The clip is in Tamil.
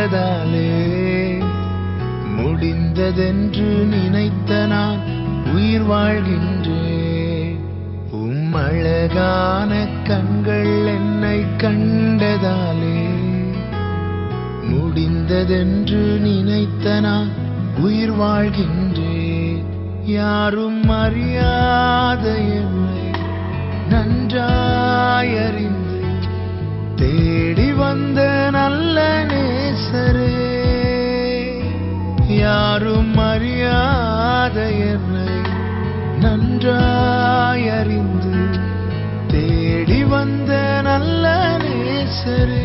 கண்டதாலே முடிந்ததென்று நினைத்த நான் உயிர் வாழ்கின்றேன். அழகான கண்கள் என்னை கண்டதாலே முடிந்ததென்று நினைத்த நான் உயிர் வாழ்கின்றேன். யாரும் அறியாத என்னை நன்றாயறிந்து தேடி வந்த நல்ல நேசரே, யாரும் அறியாத என்னை நன்றாயறிந்து தேடி வந்த நல்ல நேசரே.